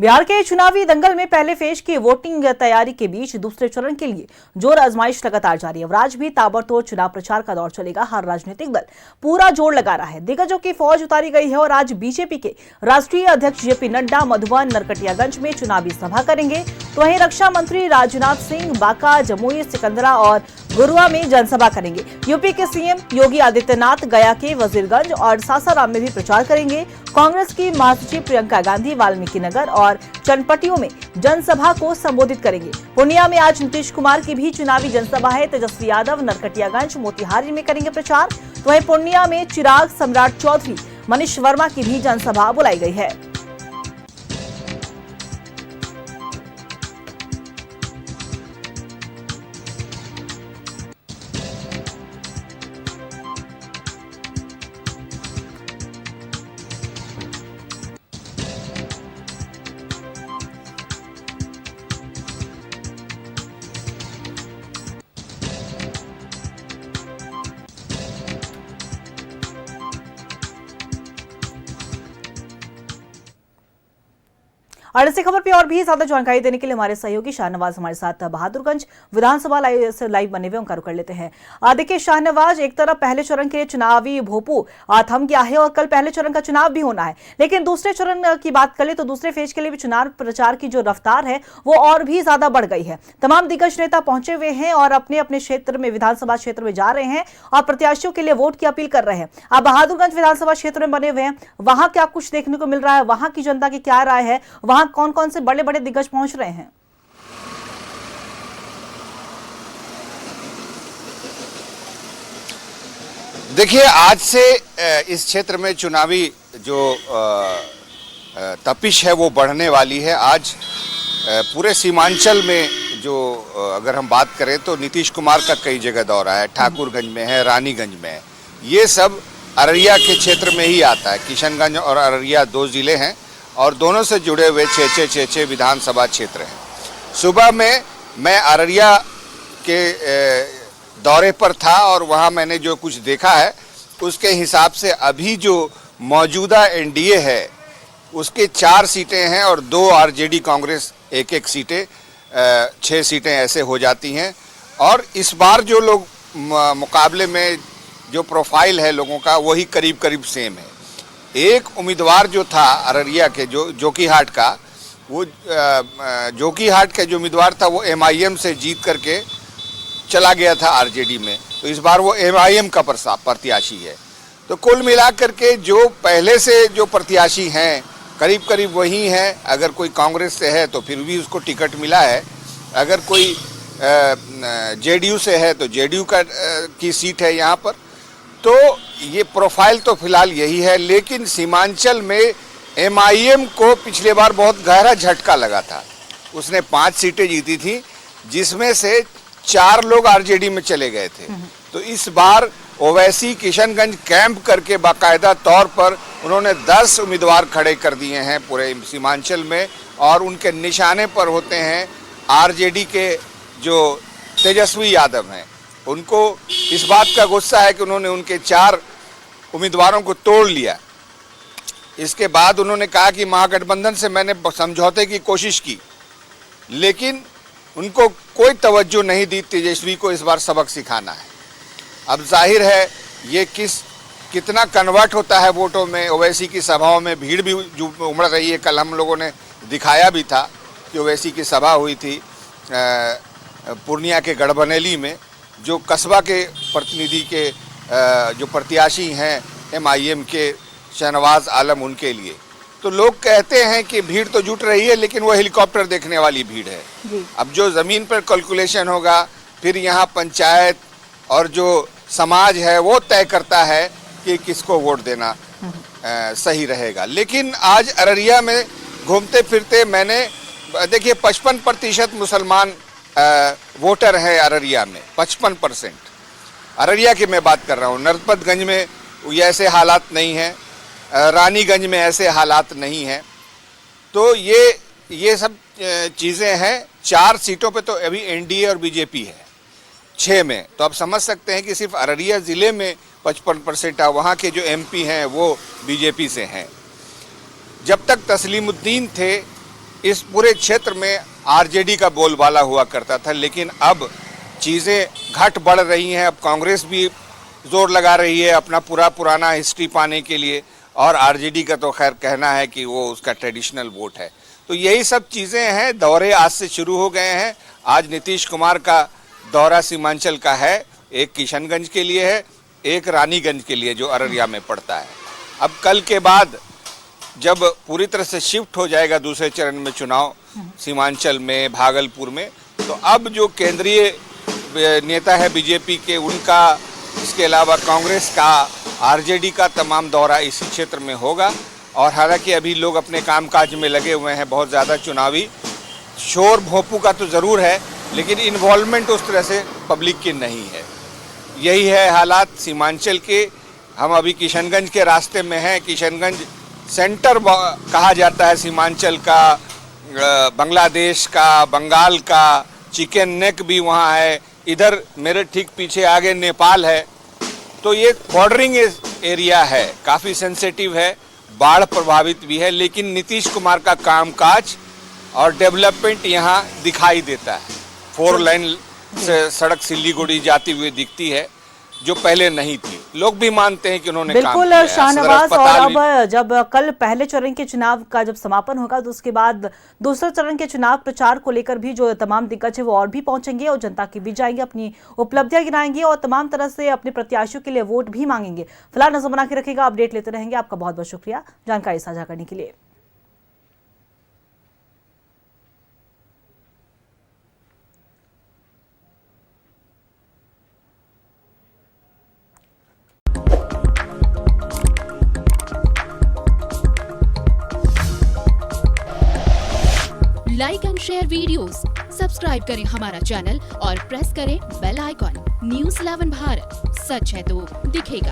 बिहार के चुनावी दंगल में पहले फेज की वोटिंग तैयारी के बीच दूसरे चरण के लिए जोर आजमाइश लगातार जारी है। आज भी ताबड़तोड़ चुनाव प्रचार का दौर चलेगा। हर राजनीतिक दल पूरा जोर लगा रहा है। दिग्गजों की फौज उतारी गई है और आज बीजेपी के राष्ट्रीय अध्यक्ष जेपी नड्डा मधुबन, नरकटियागंज में चुनावी सभा करेंगे। तो वहीं रक्षा मंत्री राजनाथ सिंह बांका, जमुई, सिकंदरा और गुरुआ में जनसभा करेंगे। यूपी के सीएम योगी आदित्यनाथ गया के वजीरगंज और सासाराम में भी प्रचार करेंगे। कांग्रेस की महासचिव प्रियंका गांधी वाल्मीकिनगर और चनपटियों में जनसभा को संबोधित करेंगे। पूर्णिया में आज नीतीश कुमार की भी चुनावी जनसभा है। तेजस्वी यादव नरकटियागंज, मोतिहारी में करेंगे प्रचार। तो वहीं पूर्णिया में चिराग, सम्राट चौधरी, मनीष वर्मा की भी जनसभा बुलाई गई है। और इसी खबर पे और भी ज्यादा जानकारी देने के लिए हमारे सहयोगी शाहनवाज हमारे साथ बहादुरगंज विधानसभा लाइव बने हुए उनका रुख कर लेते हैं। देखिए शाहनवाज, एक तरफ पहले चरण के लिए चुनावी भोपू थम गया है और कल पहले चरण का चुनाव भी होना है, लेकिन दूसरे चरण की बात करें तो दूसरे फेज के लिए भी चुनाव प्रचार की जो रफ्तार है वो और भी ज्यादा बढ़ गई है। तमाम दिग्गज नेता पहुंचे हुए हैं और अपने अपने क्षेत्र में, विधानसभा क्षेत्र में जा रहे हैं और प्रत्याशियों के लिए वोट की अपील कर रहे हैं। आप बहादुरगंज विधानसभा क्षेत्र में बने हुए हैं, वहां क्या कुछ देखने को मिल रहा है, वहां की जनता की क्या राय है, वहां कौन कौन से बड़े बड़े दिग्गज पहुंच रहे हैं? देखिए, आज से इस क्षेत्र में चुनावी जो तपिश है वो बढ़ने वाली है। आज पूरे सीमांचल में जो अगर हम बात करें तो नीतीश कुमार का कई जगह दौरा है। ठाकुरगंज में है, रानीगंज में है। ये सब अररिया के क्षेत्र में ही आता है। किशनगंज और अररिया दो जिले हैं और दोनों से जुड़े हुए छः विधानसभा क्षेत्र हैं। सुबह में मैं अररिया के दौरे पर था और वहाँ मैंने जो कुछ देखा है उसके हिसाब से अभी जो मौजूदा एनडीए है उसके 4 सीटें हैं और 2 आरजेडी कांग्रेस एक सीटें, 6 सीटें ऐसे हो जाती हैं। और इस बार जो लोग मुकाबले में जो प्रोफाइल है लोगों का वही करीब करीब सेम है। एक उम्मीदवार जो था अररिया के जोकीहाट का, वो जोकीहाट का जो उम्मीदवार था वो एमआईएम से जीत करके चला गया था आरजेडी में, तो इस बार वो एमआईएम का प्रत्याशी है। तो कुल मिलाकर के जो पहले से जो प्रत्याशी हैं करीब करीब वही हैं। अगर कोई कांग्रेस से है तो फिर भी उसको टिकट मिला है, अगर कोई जेडीयू से है तो जेडीयू की सीट है यहाँ पर। तो ये प्रोफाइल तो फिलहाल यही है, लेकिन सीमांचल में एमआईएम को पिछले बार बहुत गहरा झटका लगा था। उसने 5 सीटें जीती थी जिसमें से 4 लोग आरजेडी में चले गए थे। तो इस बार ओवैसी किशनगंज कैंप करके बाकायदा तौर पर उन्होंने 10 उम्मीदवार खड़े कर दिए हैं पूरे सीमांचल में और उनके निशाने पर होते हैं आरजेडी के जो तेजस्वी यादव हैं। उनको इस बात का गुस्सा है कि उन्होंने उनके 4 उम्मीदवारों को तोड़ लिया। इसके बाद उन्होंने कहा कि महागठबंधन से मैंने समझौते की कोशिश की, लेकिन उनको कोई तवज्जो नहीं दी। तेजस्वी को इस बार सबक सिखाना है। अब जाहिर है ये कितना कन्वर्ट होता है वोटों में। ओवैसी की सभाओं में भीड़ भी उमड़ रही है। कल हम लोगों ने दिखाया भी था कि ओवैसी की सभा हुई थी पूर्णिया के गढ़बनेली में, जो कस्बा के प्रतिनिधि के जो प्रत्याशी हैं एमआईएम के शहनवाज आलम, उनके लिए। तो लोग कहते हैं कि भीड़ तो जुट रही है लेकिन वो हेलीकॉप्टर देखने वाली भीड़ है। अब जो ज़मीन पर कैलकुलेशन होगा फिर यहाँ पंचायत और जो समाज है वो तय करता है कि किसको वोट देना सही रहेगा। लेकिन आज अररिया में घूमते फिरते मैंने देखिए 55% मुसलमान वोटर हैं अररिया में, 55%। अररिया की मैं बात कर रहा हूँ। नरपतगंज में ऐसे हालात नहीं हैं, रानीगंज में ऐसे हालात नहीं हैं। तो ये सब चीज़ें हैं। 4 सीटों पे तो अभी एनडीए और बीजेपी है, 6 में तो आप समझ सकते हैं कि सिर्फ अररिया ज़िले में 55% वहाँ के जो एमपी हैं वो बीजेपी से हैं। जब तक तस्लीमुद्दीन थे इस पूरे क्षेत्र में आरजेडी का बोलबाला हुआ करता था, लेकिन अब चीज़ें घट बढ़ रही हैं। अब कांग्रेस भी जोर लगा रही है अपना पुराना हिस्ट्री पाने के लिए, और आरजेडी का तो खैर कहना है कि वो उसका ट्रेडिशनल वोट है। तो यही सब चीज़ें हैं। दौरे आज से शुरू हो गए हैं। आज नीतीश कुमार का दौरा सीमांचल का है, एक किशनगंज के लिए है, एक रानीगंज के लिए जो अररिया में पड़ता है। अब कल के बाद जब पूरी तरह से शिफ्ट हो जाएगा दूसरे चरण में चुनाव सीमांचल में, भागलपुर में, तो अब जो केंद्रीय नेता है बीजेपी के, उनका, इसके अलावा कांग्रेस का, आरजेडी का तमाम दौरा इसी क्षेत्र में होगा। और हालांकि अभी लोग अपने कामकाज में लगे हुए हैं, बहुत ज़्यादा चुनावी शोर भोंपू का तो ज़रूर है, लेकिन इन्वॉल्वमेंट उस तरह से पब्लिक की नहीं है। यही है हालात सीमांचल के। हम अभी किशनगंज के रास्ते में हैं। किशनगंज सेंटर कहा जाता है सीमांचल का, बांग्लादेश का, बंगाल का। चिकन नेक भी वहाँ है। इधर मेरे ठीक पीछे आगे नेपाल है। तो ये बॉर्डरिंग एरिया है, काफ़ी सेंसिटिव है, बाढ़ प्रभावित भी है, लेकिन नीतीश कुमार का कामकाज और डेवलपमेंट यहाँ दिखाई देता है। 4 लाइन से सड़क सिल्लीगुड़ी जाती हुई दिखती है, जो पहले नहीं थी। लोग भी मानते हैं कि उन्होंने काम बिल्कुल किया है। शाहनवाज। सदर और अस्पताल अब जब कल पहले चरण के चुनाव का जब समापन होगा, तो उसके बाद दूसरे चरण के चुनाव प्रचार को लेकर भी जो तमाम दिग्गज है वो और भी पहुंचेंगे और जनता के बीच जाएंगे, अपनी उपलब्धियां गिनाएंगे और तमाम तरह से अपने प्रत्याशियों के लिए वोट भी मांगेंगे। फिलहाल नजर बना के रखिएगा, अपडेट लेते रहेंगे। आपका बहुत बहुत शुक्रिया जानकारी साझा करने के लिए। Like and share videos, subscribe करें हमारा चैनल और प्रेस करें बेल आइकॉन। न्यूज़ 11 भारत, सच है तो दिखेगा।